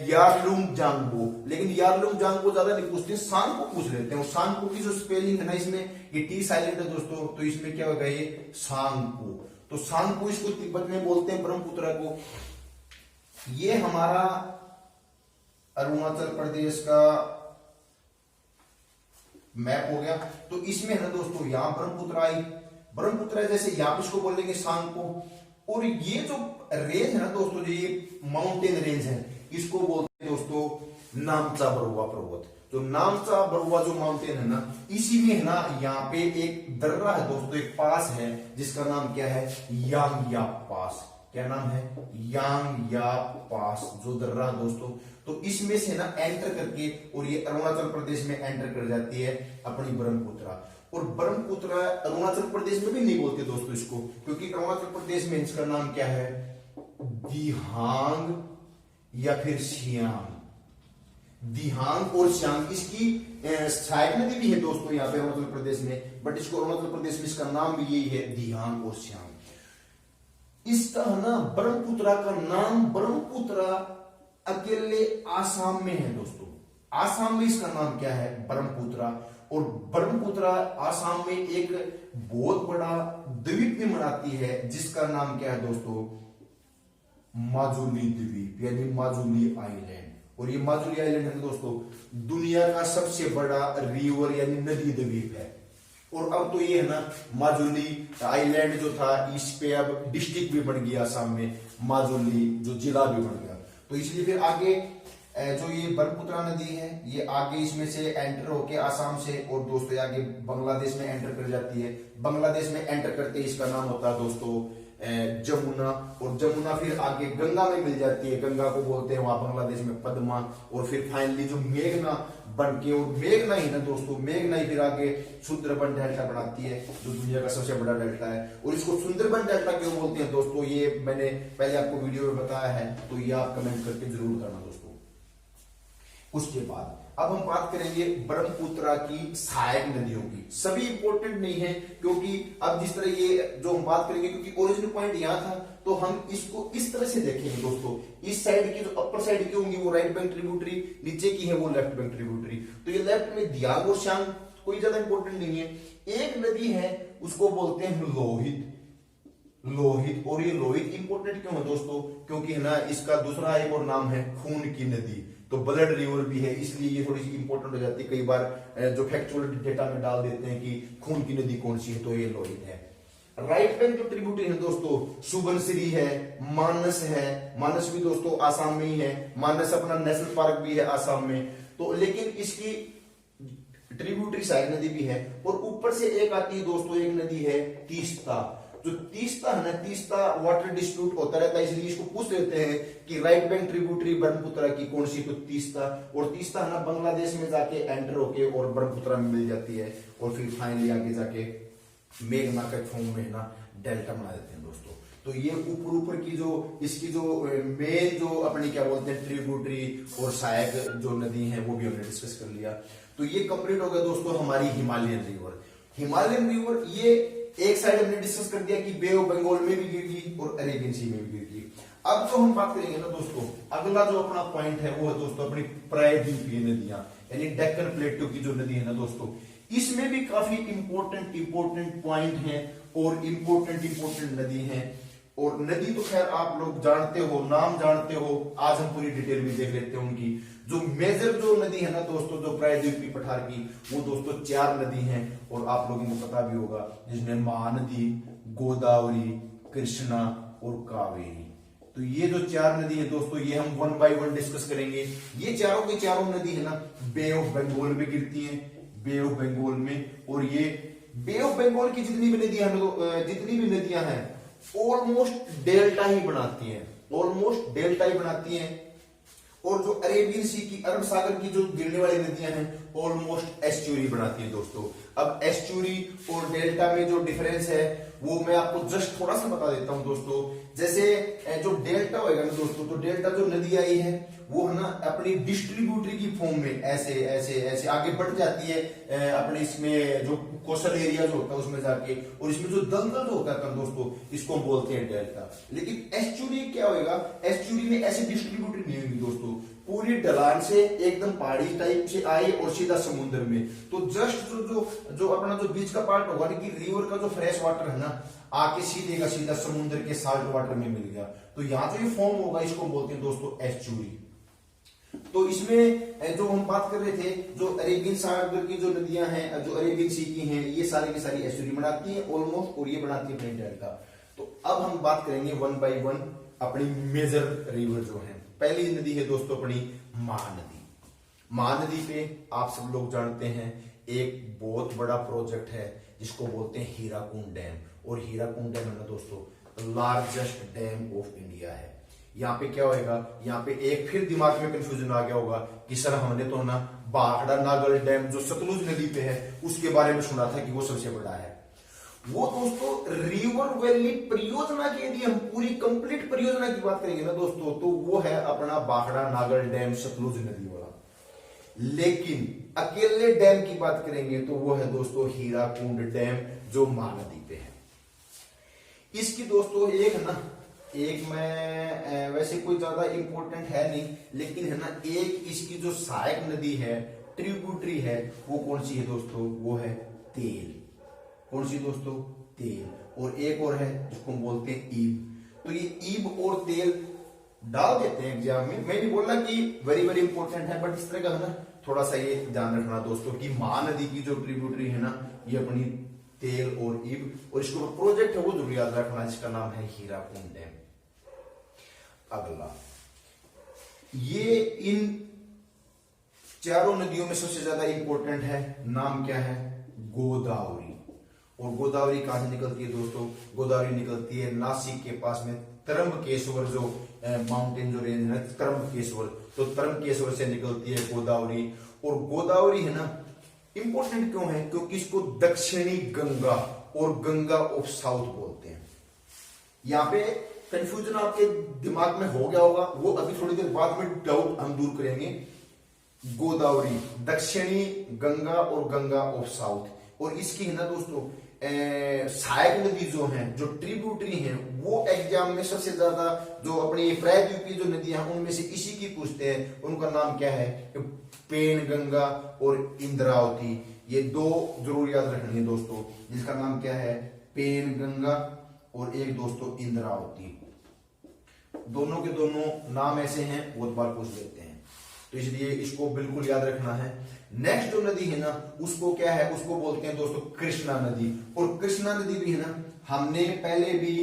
यारलुंग जांगबो। लेकिन यारलुंग जांगबो ज्यादा नहीं पूछते, सांगपो पूछ लेते हैं। सांगपो की जो स्पेलिंग है ना, इसमें ये टी साइलेंट है दोस्तों, तो इसमें क्या होगा, ये सांगपो। तो सांगपो इसको तिब्बत में बोलते हैं, ब्रह्मपुत्रा को। ये हमारा अरुणाचल प्रदेश का मैप हो गया। तो इसमें है ना दोस्तों यहां ब्रह्मपुत्रा आई, ब्रह्मपुत्रा जैसे यहां इसको बोलेंगे सांगपो। और ये जो रेंज है ना दोस्तों, जो ये माउंटेन रेंज है, इसको बोलते हैं दोस्तों नामचा बरुआ पर्वत। जो नामचा बरुआ जो माउंटेन है ना, इसी में है ना यहाँ पे एक दर्रा है दोस्तों, एक पास है जिसका नाम क्या है, यांगयाप पास। क्या नाम है, यांगयाप पास, जो दर्रा दोस्तों। तो इसमें से ना एंटर करके, और ये अरुणाचल प्रदेश में एंटर कर जाती है अपनी ब्रह्मपुत्रा। और ब्रह्मपुत्र अरुणाचल प्रदेश में भी नहीं बोलते दोस्तों इसको, क्योंकि अरुणाचल प्रदेश में इसका नाम क्या है, दिहांग या फिर सियांग। दिहांग और सियांग इसकी सहायक नदी भी है दोस्तों यहाँ पे अरुणाचल प्रदेश में, बट इसको अरुणाचल प्रदेश में इसका नाम भी यही है, दिहांग और सियांग। इसका ना ब्रह्मपुत्रा का नाम, ब्रह्मपुत्रा अकेले आसाम में है दोस्तों। आसाम में इसका नाम क्या है, ब्रह्मपुत्रा। और ब्रह्मपुत्रा आसाम में एक बहुत बड़ा द्वीप भी मनाती है, जिसका नाम क्या है दोस्तों, माजुली द्वीप, यानी माजुली आइलैंड। और ये माजुली आइलैंड है दोस्तों दुनिया का सबसे बड़ा रिवर यानी नदी द्वीप है। और अब तो ये है ना माजुली आइलैंड जो था, इस पे अब डिस्ट्रिक्ट भी बन गया आसाम में, माजुली जो जिला भी बन गया। तो इसलिए फिर आगे जो ये ब्रह्मपुत्रा नदी है ये आगे इसमें से एंटर होके आसाम से और दोस्तों आगे बांग्लादेश में एंटर कर जाती है। बांग्लादेश में एंटर करते ही इसका नाम होता है दोस्तों जमुना, और जमुना फिर आगे गंगा में मिल जाती है, गंगा को बोलते हैं वहां बांग्लादेश में पद्मा, और फिर फाइनली जो मेघना बन के, और मेघना ही ना दोस्तों, मेघना ही फिर आगे सुंदरबन डेल्टा बनाती है जो दुनिया का सबसे बड़ा डेल्टा है। और इसको सुंदरबन डेल्टा क्यों बोलते हैं दोस्तों, ये मैंने पहले आपको वीडियो में बताया है, तो ये आप कमेंट करके जरूर करना दोस्तों। उसके बाद अब हम बात करेंगे ब्रह्मपुत्रा की सहायक नदियों की। सभी इंपॉर्टेंट नहीं है क्योंकि अब जिस तरह ये जो हम बात करेंगे, क्योंकि ओरिजिनल पॉइंट यहां था, तो हम इसको इस तरह से देखेंगे दोस्तों। इस साइड की जो अपर साइड की होंगी वो राइट बैंक ट्रिब्यूटरी, नीचे की है वो लेफ्ट बैंक ट्रिब्यूटरी। तो ये लेफ्ट में दियाग और श्यांग कोई ज्यादा इंपॉर्टेंट नहीं है। एक नदी है उसको बोलते हैं लोहित, लोहित। और ये लोहित इंपॉर्टेंट क्यों है दोस्तों, क्योंकि है ना इसका दूसरा एक और नाम है खून की नदी, तो ब्लड रिवर भी है, इसलिए ये थोड़ी सी इंपॉर्टेंट हो जाती है। कई बार जो फैक्चुअल डेटा में डाल देते हैं कि खून की नदी कौन सी है, तो ये लोहित है। राइट बैंक जो ट्रिब्यूटरी है दोस्तों, सुबनसिरी है, मानस है, मानस भी दोस्तों आसाम में ही है, मानस अपना नेशनल पार्क भी है आसाम में, तो लेकिन इसकी ट्रिब्यूटरी सहायक नदी भी है। और ऊपर से एक आती है दोस्तों, एक नदी है तीस्ता। जो तीस्ता है ना, तीस्ता वाटर डिस्प्यूट होता रहता है, इसलिए इसको पूछ लेते हैं कि राइट बैंक ट्रिब्यूटरी ब्रह्मपुत्रा की कौन सी, तो तीस्ता। और तीस्ता है ना बांग्लादेश में जाके एंटर होके और ब्रह्मपुत्रा में मिल जाती है, और फिर फाइनली आगे जाके मेघना के फॉर्म में ना डेल्टा बना देते हैं दोस्तों। तो ये ऊपर ऊपर की जो इसकी जो मेन जो अपनी क्या बोलते हैं ट्रिब्यूटरी और सहायक जो नदी है वो भी हमने डिस्कस कर लिया। तो ये कंप्लीट हो गया दोस्तों हमारी हिमालयन रिवर। हिमालयन रिवर ये एक साइड हमने डिस्कस कर दिया कि बे ऑफ बंगाल में भी गिरगी और अरेबियन सी में भी गिरगी। अब जो हम बात करेंगे ना दोस्तों, अगला जो अपना पॉइंट है वो है दोस्तों अपनी प्रायद्वीपीय नदियां, यानी डेक्कन प्लेटू की जो नदी है ना दोस्तों, इसमें भी काफी इंपॉर्टेंट पॉइंट है और इंपॉर्टेंट नदी है। और नदी तो खैर आप लोग जानते हो, नाम जानते हो, आज हम पूरी डिटेल भी देख लेते हैं उनकी। जो मेजर जो नदी है ना दोस्तों, जो प्रायद्वीपीय पठार की, वो दोस्तों 4 नदी हैं, और आप लोगों को पता भी होगा, जिसमें महानदी, गोदावरी, कृष्णा और कावेरी। तो ये जो 4 नदी है दोस्तों, ये हम 1 बाय 1 डिस्कस करेंगे। ये चारों की चारों नदी है ना बे ऑफ बंगाल में गिरती है, बे ऑफ बंगाल में। और ये बे ऑफ बंगाल की जितनी भी नदियां हैं ऑलमोस्ट डेल्टा ही बनाती हैं, ऑलमोस्ट डेल्टा ही बनाती हैं। और जो अरेबियन सी की, अरब सागर की जो गिरने वाली नदियां हैं ऑलमोस्ट एस्चुरी बनाती है दोस्तों। अब एस्चुरी और डेल्टा में जो डिफरेंस है वो मैं आपको जस्ट थोड़ा सा बता देता हूं दोस्तों। जैसे जो डेल्टा होगा ना दोस्तों, तो डेल्टा जो नदी आई है वो है ना अपनी डिस्ट्रीब्यूटरी की फॉर्म में ऐसे ऐसे ऐसे आगे बढ़ जाती है अपने इसमें जो कोस्टल एरिया जो होता है उसमें जाके, और इसमें जो दलदल जो होता है दोस्तों इसको हम बोलते हैं डेल्टा। लेकिन एस्चुरी क्या होगा, एस्चुरी में ऐसी डिस्ट्रीब्यूटरी नहीं होगी दोस्तों, पूरी ढलान से एकदम पहाड़ी टाइप से आए और सीधा समुद्र में। तो जस्ट जो अपना जो बीच का पार्ट होगा कि रिवर का जो फ्रेश वाटर है ना आके सीधे का सीधा समुद्र के साल्ट वाटर में मिल गया, तो यहाँ जो ये फॉर्म होगा इसको बोलते हैं दोस्तों एस्चुरी। तो इसमें जो हम बात कर रहे थे, जो अरेबियन सागर की जो नदियां हैं, जो अरेबियन सी की हैं, ये सारी की सारी एस्चुरी बनाती है ऑलमोस्ट, और ये बनाती है प्लेन डेल्टा। तो अब हम बात करेंगे 1 बाय 1 अपनी मेजर रिवर जो है। पहली नदी है दोस्तों अपनी महानदी। महानदी पे आप सब लोग जानते हैं एक बहुत बड़ा प्रोजेक्ट है जिसको बोलते हैं हीराकुंड डैम। और हीराकुंड डैम है ना दोस्तों लार्जेस्ट डैम ऑफ इंडिया है। यहाँ पे क्या होएगा, यहाँ पे एक फिर दिमाग में कंफ्यूजन आ गया होगा कि सर हमने तो ना भाखड़ा नागल डैम जो सतलुज नदी पे है उसके बारे में सुना था कि वो सबसे बड़ा है। वो दोस्तों रिवर वैली परियोजना की यदि हम पूरी कंप्लीट परियोजना की बात करेंगे ना दोस्तों, तो वो है अपना भाखड़ा नागल डैम सतलुज नदी वाला। लेकिन अकेले डैम की बात करेंगे तो वो है दोस्तों हीराकुंड डैम जो महानदी पे है। इसकी दोस्तों एक मैं वैसे कोई ज्यादा इंपॉर्टेंट है नहीं, लेकिन है ना एक इसकी जो सहायक नदी है, ट्रिब्यूटरी है, वो कौन सी है दोस्तों, वो है तेल। कौन सी दोस्तों, तेल। और एक और है जिसको हम बोलते हैं ईब। तो ये ईब और तेल डाल देते हैं एग्जाम में। मैं नहीं बोल रहा कि वेरी वेरी इंपॉर्टेंट है, बट इस तरह का है ना थोड़ा सा ये ध्यान रखना दोस्तों कि महानदी की जो ट्रिब्यूटरी है ना ये अपनी तेल और ईब, और इसको प्रोजेक्ट है वो जरूर याद रखना जिसका नाम है हीराकुंड डैम। अगला ये इन चारों नदियों में सबसे ज्यादा इंपॉर्टेंट है। नाम क्या है? गोदावरी। और गोदावरी कहां से निकलती है दोस्तों? गोदावरी निकलती है नासिक के पास में त्रंबकेश्वर, जो माउंटेन जो रेंज है त्रंबकेश्वर, तो त्रंबकेश्वर से निकलती है गोदावरी। और गोदावरी है ना इंपॉर्टेंट क्यों है? क्योंकि इसको दक्षिणी गंगा और गंगा ऑफ साउथ बोलते हैं। यहाँ पे कंफ्यूजन आपके दिमाग में हो गया होगा, वो अभी थोड़ी देर बाद में डाउट हम दूर करेंगे। गोदावरी दक्षिणी गंगा और गंगा ऑफ साउथ, और इसकी है ना दोस्तों सहायक नदी जो हैं, जो ट्रिब्यूटरी हैं, वो एग्जाम में सबसे ज्यादा जो अपनी प्रायद्वीपीय जो नदियां हैं उनमें से इसी की पूछते हैं। उनका नाम क्या है? पेन गंगा और इंद्रावती। ये दो जरूर याद रखनी है दोस्तों, जिसका नाम क्या है? पेन गंगा और एक दोस्तों इंद्रावती। दोनों के दोनों नाम ऐसे हैं, बहुत बार पूछ लेते हैं, तो इसलिए इसको बिल्कुल याद रखना है। नेक्स्ट जो नदी है ना उसको क्या है? उसको बोलते हैं दोस्तों कृष्णा नदी। और कृष्णा नदी भी है ना, हमने पहले भी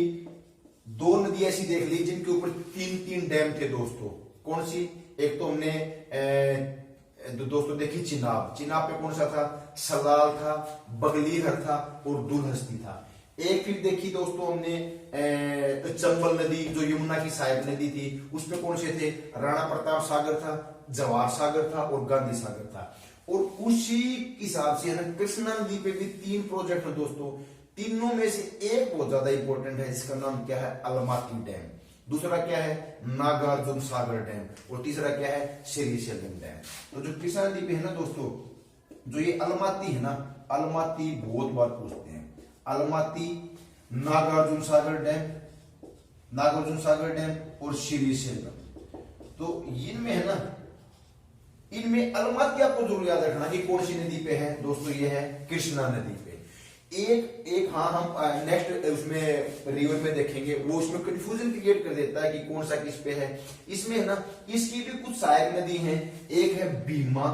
दो नदी ऐसी देख ली जिनके ऊपर 3-3 डैम थे दोस्तों। कौन सी? एक तो हमने दोस्तों देखी चिनाब। चिनाब पे कौन सा था? सलाल था, बगलीहर था और दुलहस्ती था। एक फिर देखी दोस्तों हमने चंबल नदी, जो यमुना की सहायक नदी थी, उसमें कौन से थे? राणा प्रताप सागर था, जवाहर सागर था और गांधी सागर था। और उसी हिसाब से ना कृष्णा नदी पे भी 3 प्रोजेक्ट है दोस्तों। तीनों में से एक बहुत ज्यादा इंपॉर्टेंट है, जिसका नाम क्या है? Almaty dam. दूसरा क्या है? नागार्जुन सागर डैम। और तीसरा क्या है? श्रीशैलम डैम। तो जो कृष्णा नदी पे है ना दोस्तों, जो ये अलमाती है ना, अलमाती बहुत बार पूछते हैं। अलमाती, नागार्जुन सागर डैम और श्रीशैलम। तो इनमें है ना, इनमें अलमाती आपको जरूर याद रखना कि कौन सी नदी पे है दोस्तों? ये है कृष्णा नदी पे। एक हाँ, हम नेक्स्ट उसमें रिवर में देखेंगे, वो उसमें कंफ्यूजन क्रिएट कर देता है कि कौन सा किस पे है। इसमें है ना, इसकी भी कुछ सहायक नदी है। एक है भीमा,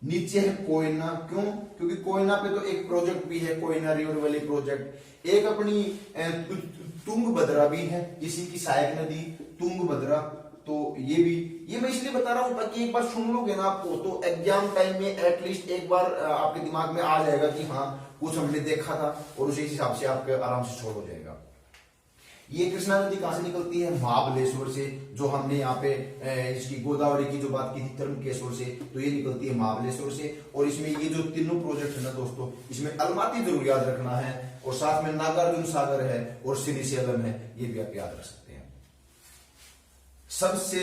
नीचे है कोयना। क्यों? क्योंकि कोयना पे तो एक प्रोजेक्ट भी है, कोयना रिवर वैली प्रोजेक्ट। एक अपनी तुंगभद्रा भी है, इसी की सहायक नदी तुंगभद्रा। तो ये मैं इसलिए बता रहा हूं ताकि एक बार सुन लोगे ना आपको, तो एग्जाम टाइम में एटलीस्ट एक बार आपके दिमाग में आ जाएगा कि हाँ कुछ हमने देखा था, और उसी हिसाब से आपके आराम से सॉल्व हो जाएगा। ये कृष्णा नदी कहां से निकलती है? महाबलेश्वर से। जो हमने यहाँ पे इसकी गोदावरी की जो बात की थी त्रंबकेश्वर से, तो ये निकलती है महाबलेश्वर से। और इसमें ये जो तीनों प्रोजेक्ट है ना दोस्तों, इसमें अलमाती जरूर याद रखना है, और साथ में नागार्जुन सागर है और श्रीशैलम है, ये भी आप याद रख सकते हैं। सबसे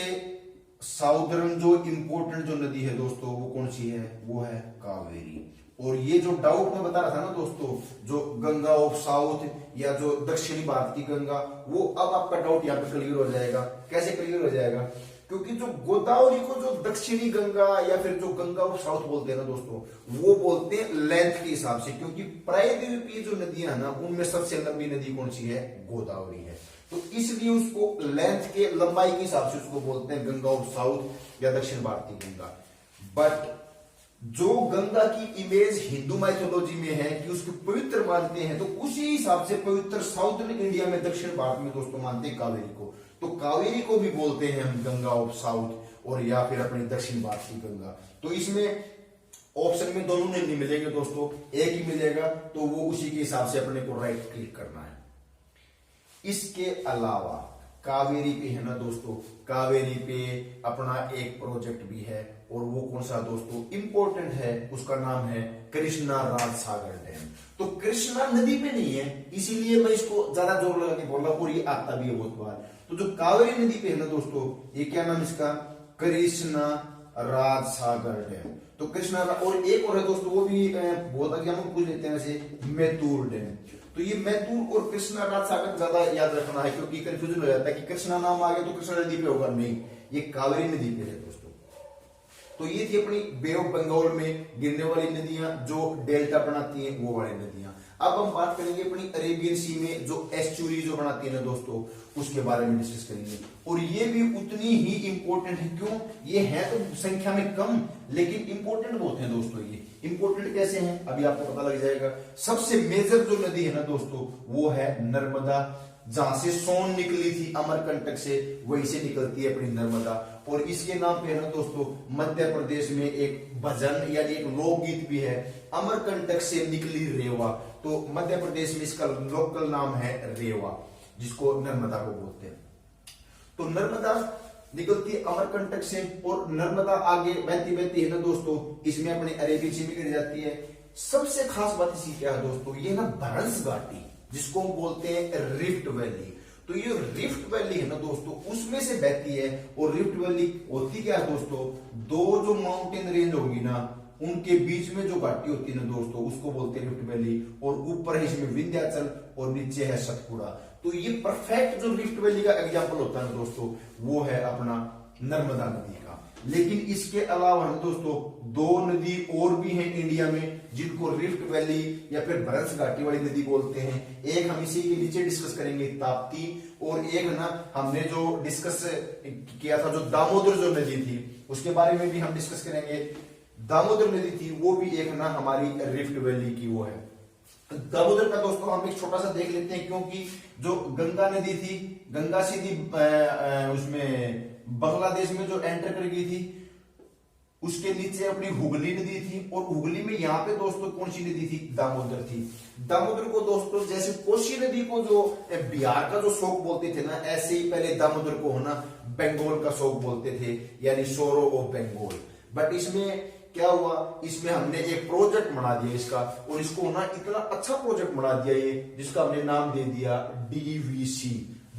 साउदर्न जो इंपॉर्टेंट जो नदी है दोस्तों, वो कौन सी है? वो है कावेरी। और ये जो डाउट मैं बता रहा था ना दोस्तों, जो गंगा ऑफ साउथ या जो दक्षिणी भारत की गंगा, वो अब आपका डाउट यहाँ पे क्लियर हो जाएगा। कैसे क्लियर हो जाएगा? क्योंकि जो गोदावरी को जो दक्षिणी गंगा या फिर जो गंगा ऑफ साउथ बोलते हैं ना दोस्तों, वो बोलते हैं लेंथ के हिसाब से। क्योंकि प्रायद्वीपीय जो नदियां है ना, उनमें सबसे लंबी नदी कौन सी है? गोदावरी है। तो इसलिए उसको लेंथ के, लंबाई के हिसाब से उसको बोलते हैं गंगा ऑफ साउथ या दक्षिण भारतीय गंगा। बट जो गंगा की इमेज हिंदू माइथोलॉजी में है कि उसको पवित्र मानते हैं, तो उसी हिसाब से पवित्र साउथर्न इंडिया में, दक्षिण भारत में दोस्तों मानते हैं कावेरी को। तो कावेरी को भी बोलते हैं हम गंगा ऑफ साउथ, और या फिर अपनी दक्षिण भारत की गंगा। तो इसमें ऑप्शन में दोनों नहीं मिलेंगे दोस्तों, एक ही मिलेगा, तो वो उसी के हिसाब से अपने को राइट क्लिक करना है। इसके अलावा कावेरी पे है ना दोस्तों, कावेरी पे अपना एक प्रोजेक्ट भी है, और वो कौन सा दोस्तों? इंपॉर्टेंट है, उसका नाम है कृष्णा राज सागर डैम। तो कृष्णा नदी पे नहीं है, इसीलिए मैं इसको ज्यादा जोर लगा के बोल रहा हूं, और ये आता भी है बहुत बार। तो जो कावेरी नदी पे है ना दोस्तों, ये क्या नाम इसका? कृष्णा राज सागर डैम। तो कृष्णा, और एक और है दोस्तों, वो भी बहुत एग्जाम में पूछ लेते हैं वैसे, मैतूर डैम। तो ये मैतूर और कृष्णा राज सागर ज्यादा याद रखना है, क्योंकि कंफ्यूजन हो जाता है कि कृष्णा नाम आ गया तो कृष्णा नदी पे होगा, नहीं, ये कावेरी नदी पे है दोस्तों। तो ये थी अपनी बे ऑफ बंगाल में गिरने वाली नदियां, जो डेल्टा बनाती हैं, वो वाली नदियां। अब हम बात करेंगे अपनी अरेबियन सी में जो एस्चुरी जो बनाती है ना दोस्तों, उसके बारे में डिस्कस करेंगे। और ये भी उतनी ही इंपॉर्टेंट है। क्यों? ये है तो संख्या में कम, लेकिन इंपॉर्टेंट बहुत है दोस्तों। ये इंपॉर्टेंट कैसे हैं अभी आपको पता लग जाएगा। सबसे मेजर जो नदी है ना दोस्तों, वो है नर्मदा जहां से सोन निकली थी अमरकंटक से, वहीं से निकलती है अपनी नर्मदा। और इसके नाम पे है ना दोस्तों मध्य प्रदेश में एक भजन यानी एक लोकगीत भी है, अमरकंटक से निकली रेवा। तो मध्य प्रदेश में इसका लोकल नाम है रेवा, जिसको नर्मदा को बोलते हैं। तो नर्मदा निकलती है अमरकंटक से, और नर्मदा आगे बहती बहती है ना दोस्तों, इसमें अपने अरेबियन सी में गिर जाती है। सबसे खास बात इसकी क्या है दोस्तों, ये ना भ्रंश घाटी, जिसको हम बोलते हैं रिफ्ट वैली। तो ये रिफ्ट वैली है ना दोस्तों, उसमें से बहती है। और रिफ्ट वैली होती क्या है दोस्तों, दो जो माउंटेन रेंज होगी ना, उनके बीच में जो घाटी होती है ना दोस्तों, उसको बोलते हैं रिफ्ट वैली। और ऊपर है इसमें विंध्याचल और नीचे है सतपुड़ा। तो ये परफेक्ट जो रिफ्ट वैली का एग्जाम्पल होता है ना दोस्तों, वो है अपना नर्मदा नदी का। लेकिन इसके अलावा हम दोस्तों दो नदी और भी हैं इंडिया में, जिनको रिफ्ट वैली या फिर भ्रंश घाटी वाली नदी बोलते हैं। एक हम इसी के नीचे डिस्कस करेंगे, ताप्ती, और एक ना हमने जो डिस्कस किया था जो दामोदर जो नदी थी, उसके बारे में भी हम डिस्कस करेंगे। दामोदर नदी थी वो भी एक ना हमारी रिफ्ट वैली की वो है। दामोदर का दोस्तों हम एक छोटा सा देख लेते हैं, क्योंकि जो गंगा नदी थी, गंगा सीधी उसमें बांग्लादेश में जो एंटर कर गई थी, उसके नीचे अपनी हुगली नदी थी। और हुगली में यहाँ पे दोस्तों कौन सी नदी थी, दामोदर थी। दामोदर को दोस्तों जैसे कोसी नदी को जो बिहार का जो शोक बोलते थे ना, ऐसे ही पहले दामोदर को ना बंगाल का शोक बोलते थे, यानी सोरो ऑफ बंगाल। बट इसमें क्या हुआ, इसमें हमने एक प्रोजेक्ट बना दिया इसका, और इसको ना इतना अच्छा प्रोजेक्ट बना दिया ये, जिसका हमने नाम दे दिया DVC,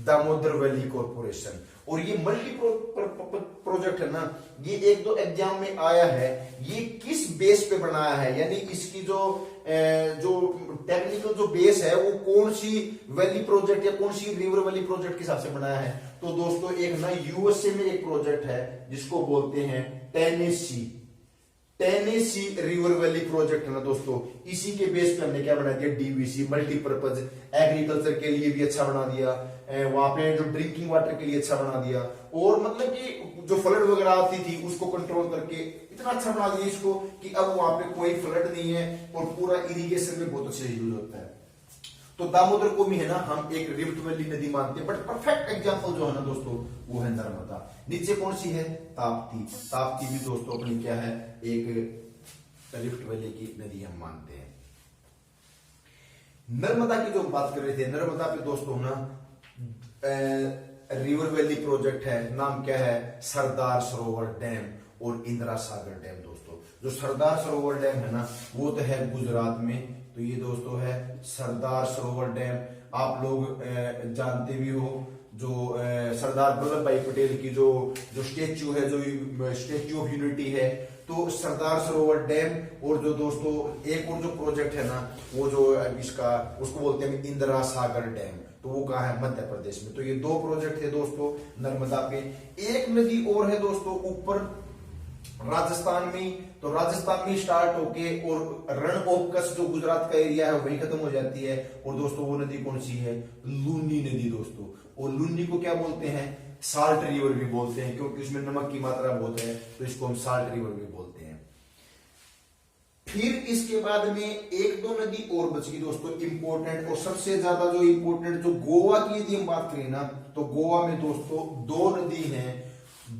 दामोदर वैली कॉर्पोरेशन। और ये मल्टी प्रोजेक्ट है ना, ये एक दो एग्जाम में आया है। ये किस बेस पे बनाया है, यानी इसकी जो टेक्निकल जो बेस है वो कौन सी वैली प्रोजेक्ट या कौन सी रिवर वैली प्रोजेक्ट के हिसाब से बनाया है। तो दोस्तों एक ना यूएसए में एक प्रोजेक्ट है जिसको बोलते हैं टेनेसी रिवर वैली प्रोजेक्ट है ना दोस्तों। इसी के बेस पे हमने क्या बना दिया, DVC, मल्टीपर्पज, एग्रीकल्चर के लिए भी अच्छा बना दिया, वहां पे जो ड्रिंकिंग वाटर के लिए अच्छा बना दिया, और मतलब कि जो फ्लड वगैरह आती थी उसको कंट्रोल करके इतना अच्छा बना दिया इसको कि अब वहां पे कोई फ्लड नहीं है, और पूरा इरिगेशन में बहुत अच्छे से यूज होता है। तो दामोदर को भी है ना हम एक रिफ्ट वैली नदी मानते हैं, बट परफेक्ट एग्जांपल जो है ना दोस्तों वो है नर्मदा। नीचे कौन सी है, ताप्ती। ताप्ती भी दोस्तों अपनी क्या है, एक रिफ्ट वैली की नदी हम मानते हैं। नर्मदा की जो बात कर रहे थे, नर्मदा पे दोस्तों ना रिवर वैली प्रोजेक्ट है, नाम क्या है, सरदार सरोवर डैम और इंदिरा सागर डैम। दोस्तों जो सरदार सरोवर डैम है ना, वो तो है गुजरात में। तो ये दोस्तों है सरदार सरोवर डैम। आप लोग जानते भी हो, जो सरदार वल्लभ भाई पटेल की जो स्टेच्यू है, जो स्टेच्यू ऑफ यूनिटी है, तो सरदार सरोवर डैम। और जो दोस्तों एक और जो प्रोजेक्ट है ना, वो जो इसका उसको बोलते हैं इंदिरा सागर डैम। तो वो कहाँ है, मध्य प्रदेश में। तो ये दो प्रोजेक्ट है दोस्तों नर्मदा पे। एक नदी और है दोस्तों ऊपर राजस्थान में। तो राजस्थान में स्टार्ट होके और रण ऑफ कच्छ जो गुजरात का एरिया है वहीं खत्म हो जाती है। और दोस्तों वो नदी कौन सी है, लूनी नदी दोस्तों। और लूनी को क्या बोलते हैं, साल्ट रिवर भी बोलते हैं, क्योंकि उसमें नमक की मात्रा बहुत है, तो इसको हम साल्ट रिवर भी बोलते हैं। फिर इसके बाद में एक दो नदी और बच गई दोस्तों इंपॉर्टेंट, और सबसे ज्यादा जो इंपॉर्टेंट जो गोवा की यदि हम बात करें ना, तो गोवा में दोस्तों दो नदी हैं,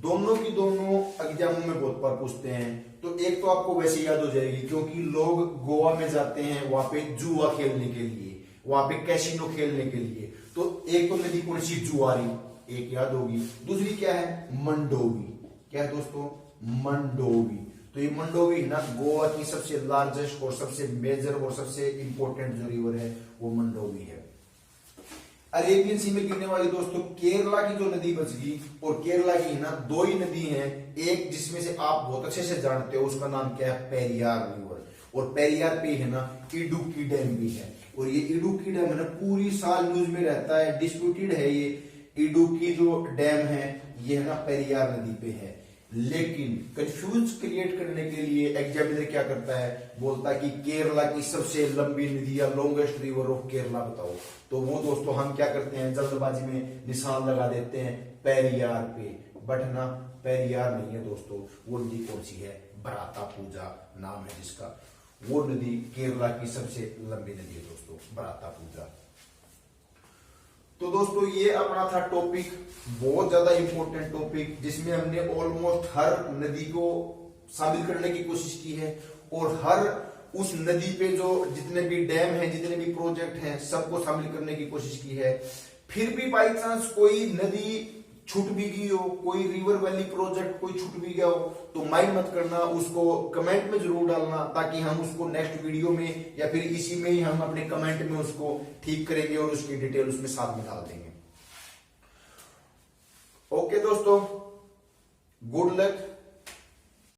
दोनों की दोनों एग्जामों में बहुत बार पूछते हैं। तो एक तो आपको वैसे याद हो जाएगी, क्योंकि लोग गोवा में जाते हैं वहां पे जुआ खेलने के लिए, वहां पे कैसीनो खेलने के लिए। तो एक तो नदी कौन सी, जुआरी, एक याद होगी। दूसरी क्या है, मंडोवी। क्या है दोस्तों, मंडोवी। तो ये मंडोवी ना गोवा की सबसे लार्जेस्ट और सबसे मेजर और सबसे इंपॉर्टेंट जो रिवर है वो मंडोवी है। अरेबियन सी में गिरने वाली दोस्तों केरला की जो नदी बच गई, और केरला की ना दो ही नदी हैं, एक जिसमें से आप बहुत अच्छे से जानते हो, उसका नाम क्या है, पेरियार रिवर। और पेरियार पे है ना इडुक्की डैम भी है। और ये इडुक्की डैम है ना पूरी साल न्यूज में रहता है, डिस्प्यूटेड है ये इडुक्की जो डैम है, ये है ना पेरियार नदी पे है। लेकिन कंफ्यूज क्रिएट करने के लिए एग्जामिनर क्या करता है, बोलता है कि केरला की सबसे लंबी नदी या लॉन्गेस्ट रिवर ऑफ केरला बताओ। तो वो दोस्तों हम क्या करते हैं, जल्दबाजी में निशान लगा देते हैं पेरियार पे, बट ना पेरियार नहीं है दोस्तों। वो नदी कौन सी है, भरातापुजा नाम है जिसका। वो नदी केरला की सबसे लंबी नदी है दोस्तों, भरातापुजा। तो दोस्तों ये अपना था टॉपिक, बहुत ज्यादा इंपॉर्टेंट टॉपिक, जिसमें हमने ऑलमोस्ट हर नदी को शामिल करने की कोशिश की है और हर उस नदी पे जो जितने भी डैम हैं, जितने भी प्रोजेक्ट हैं, सबको शामिल करने की कोशिश की है। फिर भी बाई चांस कोई नदी छूट भी गई हो, कोई रिवर वैली प्रोजेक्ट कोई छूट भी गया हो, तो माइंड मत करना, उसको कमेंट में जरूर डालना, ताकि हम उसको नेक्स्ट वीडियो में या फिर इसी में ही हम अपने कमेंट में उसको ठीक करेंगे और उसकी डिटेल उसमें साथ में डाल देंगे। ओके दोस्तों, गुड लक।